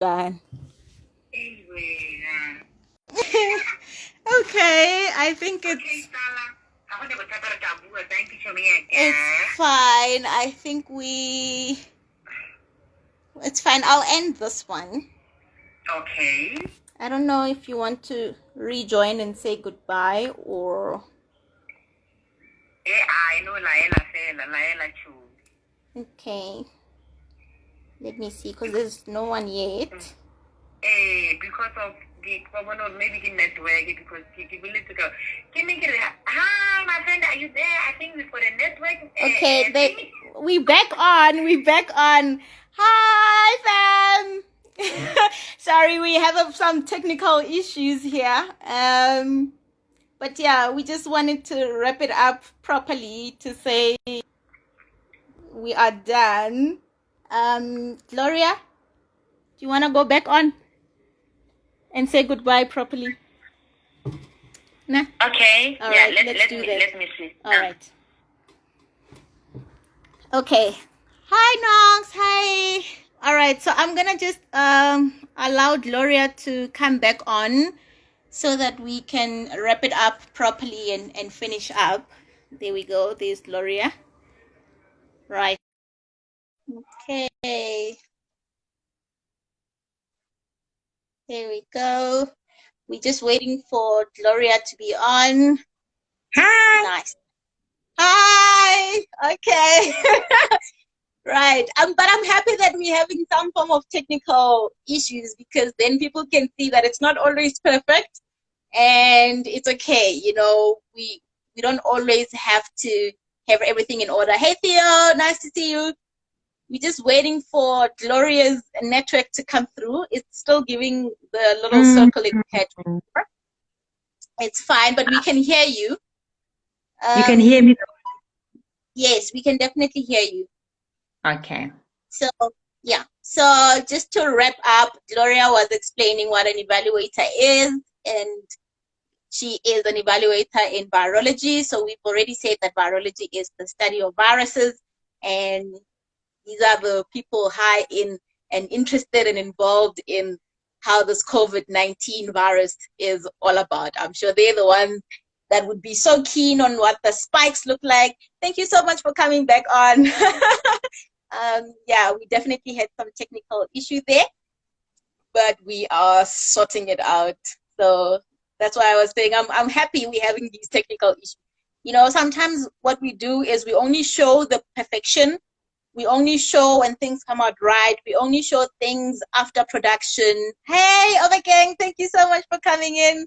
Fine. Okay, I think it's fine. I think it's fine. I'll end this one. Okay. I don't know if you want to rejoin and say goodbye or. I know Laela too. Okay. Let me see, because there's no one yet. Because of the maybe the network, because the will to go. Hi, my friend, are you there? I think we've got a network. Okay, we back on. We back on. Hi, fam. Sorry, we have some technical issues here. But yeah, we just wanted to wrap it up properly to say we are done. Gloria, do you want to go back on and say goodbye properly? Nah. Okay. All yeah. right, Let do me that. let me see. All right. Okay. Hi, Nox. Hi. All right. So I'm gonna just allow Gloria to come back on so that we can wrap it up properly and finish up. There we go. There's Gloria. Right. Okay. There we go. We're just waiting for Gloria to be on. Hi. Nice. Hi. Okay. Right. But I'm happy that we're having some form of technical issues, because then people can see that it's not always perfect and it's okay. You know, we don't always have to have everything in order. Hey, Theo, nice to see you. We're just waiting for Gloria's network to come through. It's still giving the little circle in head. It's fine, but we can hear you. You can hear me? Yes, we can definitely hear you. Okay. So, yeah. So just to wrap up, Gloria was explaining what an evaluator is, and she is an evaluator in virology. So we've already said that virology is the study of viruses, and these are the people high in and interested and involved in how this COVID-19 virus is all about. I'm sure they're the ones that would be so keen on what the spikes look like. Thank you so much for coming back on. Yeah, we definitely had some technical issue there, but we are sorting it out. So that's why I was saying I'm happy we're having these technical issues. You know, sometimes what we do is we only show the perfection. We only show when things come out right. We only show things after production. Hey, Overgang, thank you so much for coming in.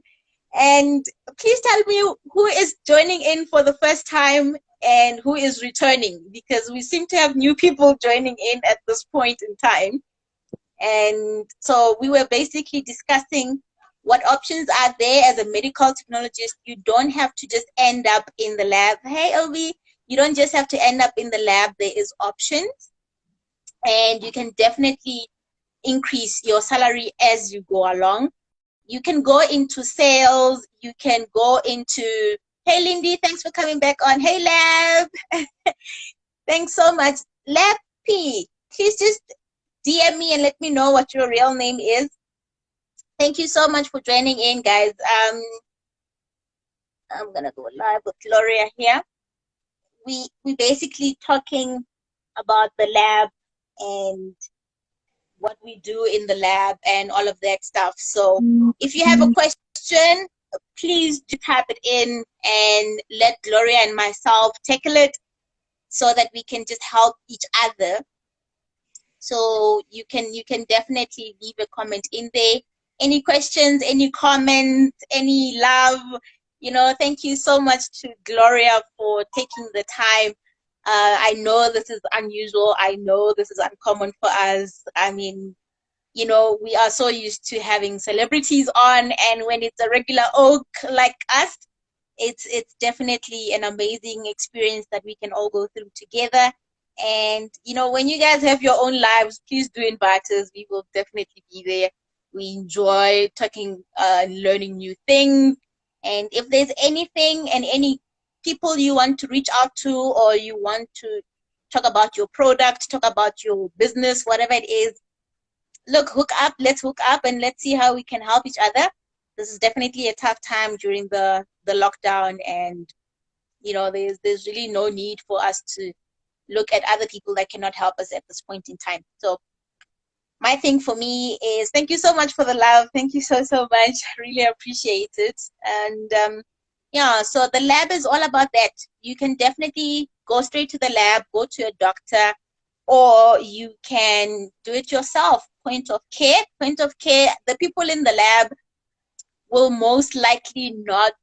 And please tell me who is joining in for the first time and who is returning, because we seem to have new people joining in at this point in time. And so we were basically discussing what options are there as a medical technologist. You don't have to just end up in the lab. Hey, Obi, you don't just have to end up in the lab. There is options, and you can definitely increase your salary as you go along. You can go into sales. You can go into, hey, Lindy, thanks for coming back on. Hey, Lab. Thanks so much. Lab P, please just DM me and let me know what your real name is. Thank you so much for joining in, guys. I'm gonna go live with Gloria here. We basically talking about the lab and what we do in the lab and all of that stuff. So if you have a question, please do type it in and let Gloria and myself tackle it so that we can just help each other. So you can definitely leave a comment in there. Any questions, any comments, any love, you know, thank you so much to Gloria for taking the time. I know this is unusual. I know this is uncommon for us. I mean, you know, we are so used to having celebrities on, and when it's a regular oak like us, it's definitely an amazing experience that we can all go through together. And you know, when you guys have your own lives, please do invite us. We will definitely be there. We enjoy talking, learning new things. And if there's anything and any people you want to reach out to, or you want to talk about your product, talk about your business, whatever it is, look, hook up. Let's hook up and let's see how we can help each other. This is definitely a tough time during the lockdown, and there's really no need for us to look at other people that cannot help us at this point in time. So my thing for me is thank you so much for the love. Thank you so so much. I really appreciate it. And yeah, so the lab is all about that. You can definitely go straight to the lab, go to a doctor, or you can do it yourself. Point of care. Point of care. The people in the lab will most likely not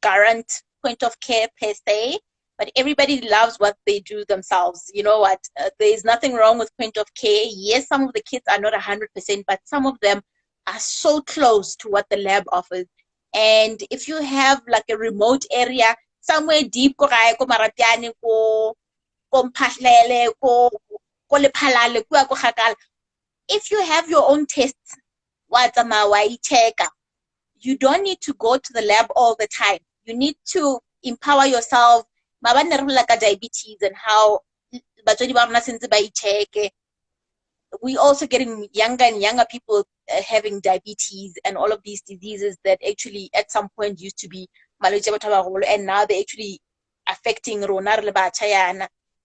current point of care per se, but everybody loves what they do themselves. You know what? There's nothing wrong with point of care. Yes, some of the kids are not 100%, but some of them are so close to what the lab offers. And if you have like a remote area, somewhere deep, ko Maratiani, ko Mphahlele, ko Lephalale, ko Kgakala, if you have your own tests, you don't need to go to the lab all the time. You need to empower yourself. Like diabetes and how we also getting younger and younger people having diabetes and all of these diseases that actually at some point used to be and now they're actually affecting rona.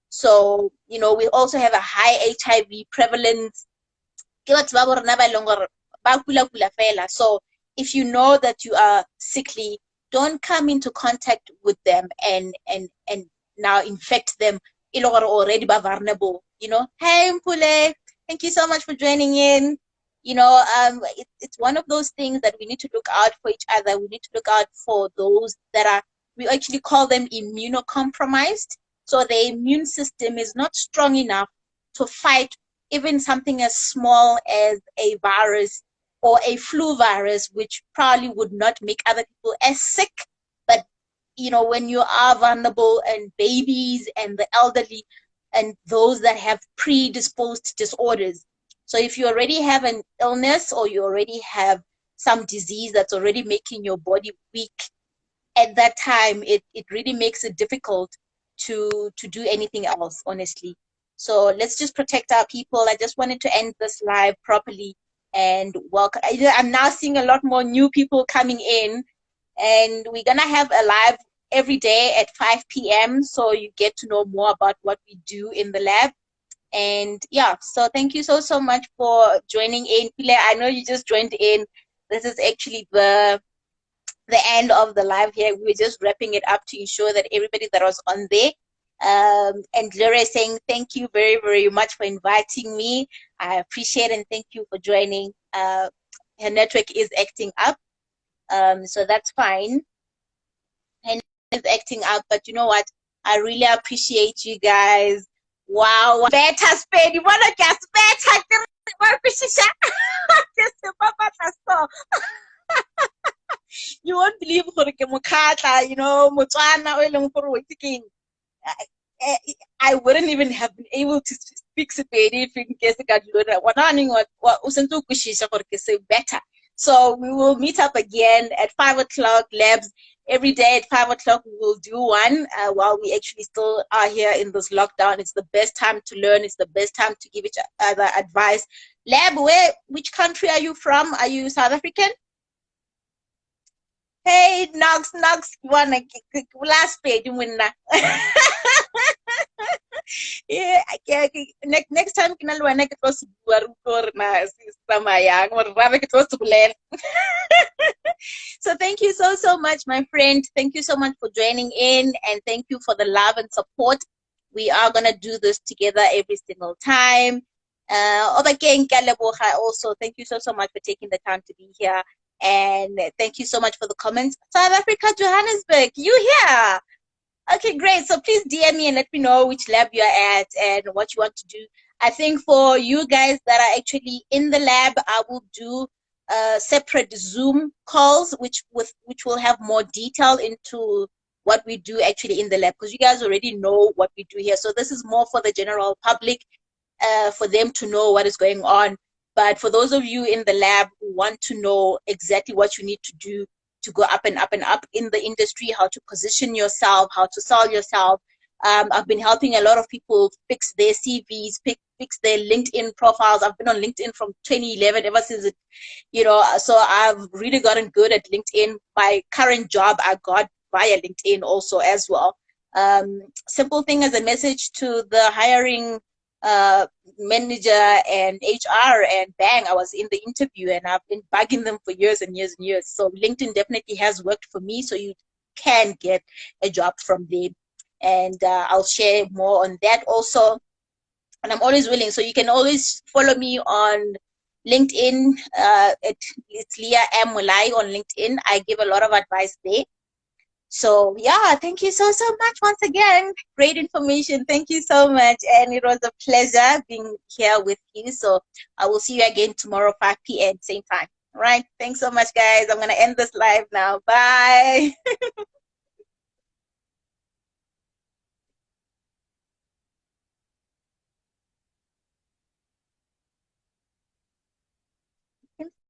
So we also have a high HIV prevalence. So if you know that you are sickly, don't come into contact with them and now infect them already vulnerable. Hey Mpule, thank you so much for joining in. It's one of those things that we need to look out for each other. We need to look out for those that are, we actually call them immunocompromised. So the immune system is not strong enough to fight even something as small as a virus or a flu virus, which probably would not make other people as sick. But, when you are vulnerable and babies and the elderly and those that have predisposed disorders. So if you already have an illness or you already have some disease that's already making your body weak, at that time, it really makes it difficult to do anything else, honestly. So let's just protect our people. I just wanted to end this live properly and welcome. I'm now seeing a lot more new people coming in, and we're gonna have a live every day at 5 p.m. so you get to know more about what we do in the lab. And yeah, so thank you so so much for joining in. Pile, I know you just joined in. This is actually the end of the live here. We're just wrapping it up to ensure that everybody that was on there. And Laura is saying, thank you very, very much for inviting me. I appreciate and thank you for joining. Her network is acting up, so that's fine. Her network is acting up, but you know what? I really appreciate you guys. Wow, better spend. You want to get better? You won't believe gore ke mokhatla, Motswana o eleng gore o itse keng. I wouldn't even have been able to speak Sepedi if in case ka dilo o sentse o kwishisha gore ke se better. So we will meet up again at 5 o'clock labs. Every day at 5 o'clock we will do one while we actually still are here in this lockdown. It's the best time to learn. It's the best time to give each other advice. Lab, which country are you from? Are you South African? Hey, Knox, wanna last page winner. Yeah, next time kinalwana ke tlo se bua gore na se tsamaya gore rabe ke tlo se bolela. So thank you so so much, my friend. Thank you so much for joining in, and thank you for the love and support. We are gonna do this together every single time. Also, thank you so so much for taking the time to be here. And thank you so much for the comments. South Africa, Johannesburg, you here? Okay, great. So please DM me and let me know which lab you're at and what you want to do. I think for you guys that are actually in the lab, I will do separate Zoom calls, which will have more detail into what we do actually in the lab, because you guys already know what we do here. So this is more for the general public, for them to know what is going on. But for those of you in the lab who want to know exactly what you need to do to go up and up and up in the industry, how to position yourself, how to sell yourself, I've been helping a lot of people fix their CVs, fix their LinkedIn profiles. I've been on LinkedIn from 2011, ever since it, so I've really gotten good at LinkedIn. My current job I got via LinkedIn also as well. Simple thing as a message to the hiring uh, manager and HR, and bang, I was in the interview, and I've been bugging them for years and years and years. So LinkedIn definitely has worked for me. So you can get a job from there, and I'll share more on that also. And I'm always willing. So you can always follow me on LinkedIn. It's Leah M. Mulai on LinkedIn. I give a lot of advice there. So yeah, thank you so much once again. Great information. Thank you so much. And it was a pleasure being here with you. So I will see you again tomorrow, 5 p.m. same time. All right. Thanks so much, guys. I'm gonna end this live now. Bye.